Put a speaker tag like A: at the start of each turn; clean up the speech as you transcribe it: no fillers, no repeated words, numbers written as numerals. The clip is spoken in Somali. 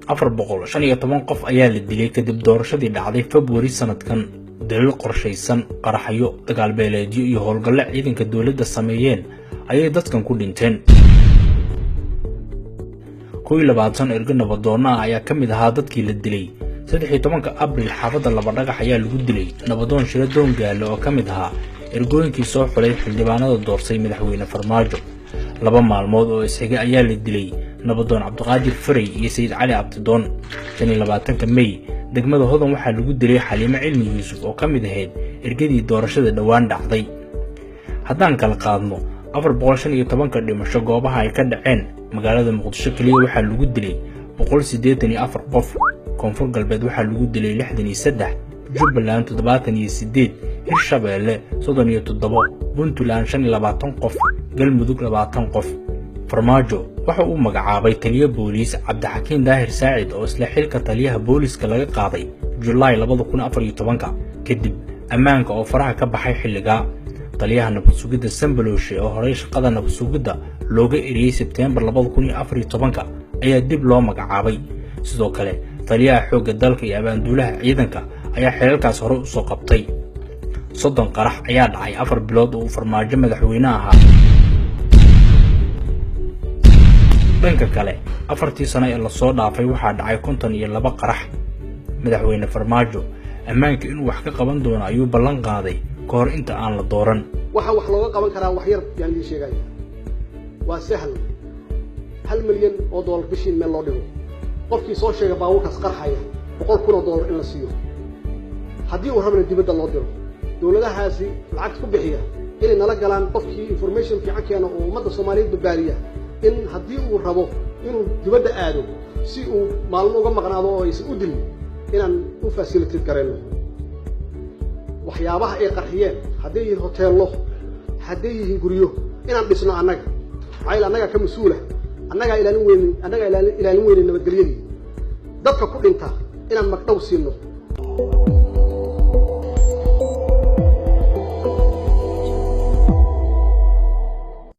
A: 415 qof ayaa la dilay kadib doorashadii dhacday February sanadkan. Dalil qorshaysan, qaraxyo, dagaal beeleedyo iyo howlgalo ciidanka dawladda sameeyeen ayay dadkan ku dhinteen. 21 erga nabadoon ah ayaa kamid ahaa dadkii la dilay. 13 Abriil xaafadda Laba Dhagax ayaa lagu dilay nabadoon Shiro Doongaale oo kamid ahaa ergooyinkii soo xulay xildhibaanada doorsay madaxweyne Farmaajo. 2 maalmood oo isxiga ayaa la dilay nabadoon Cabdiqaadir Faray iyo Sayid Cali Abdidoon. 25 May degmada Hodan waxaa lagu dilay Xaliimo Cilmi Yuusuf oo kamid ahayd ergadii doorashada dhawaan dhacday. haddaan kala qaadno 415 dhimasho goobaha ay ka dhaceen magaalada Muqdisho kaliya waxaa lagu dilay 184 qof. Koonfur Galbeed waxaa lagu dilay 63, Jubbaland 78, Hirshabeelle 37, Puntland 25 qof, Galmudug 20 qof. Farmaajo waxa uu magacaabay taliye booliis Cabdixakiin Daahir Saacid oo isla xilka taliyaha booliiska laga qaaday July 2014 kadib ammaanka oo faraha ka baxay xilliga. taliyaha nabad sugidda Sambalowshe oo horey shaqada nabad sugidda looga eriyay September 2014 ayaa dib loo magacaabay. sidoo kale taliyaha xoogga dalka iyo abaanduulaha ciidanka ayaa xeelkaas hore u soo qabtay. 30 qarax ayaa dhacay 4 bilood oo Farmaajo madaxweyne ahaa. dhanka kale 4 sano ee la soo dhaafay waxaa dhacay 52 qarax. madaxweyne Farmaajo ammaanka inuu wax ka qaban doono ayuu ballan qaaday kahor inta aan la dooran.
B: waxa wax looga qaban karaa wax yar yaan ii sheegay waa sahal $1 milyan bishii meel loo dhigo qofkii soo sheegay baabuurkaas qarxaya $100,000 in la siiyo haddii uu rabana dibadda loo diro dawladahaasi lacag ku bixiya inay nala galaan qofkii information fiican keena oo ummadda Soomaaliyeed badbaadiya in haddii uu rabo inuu dibadda aado si uu maalmo uga maqnaado oo aysan u dilin inaan u facilitate gareyno waxyaabaha ay qarxiyeen hadday yihiin hoteello hadday yihiin guryo inaan dhisno annaga ayl annaga ka mas'uula annaga ilaalin weynin nabadgelyadii dadka ku dhinta inaan magdhow siino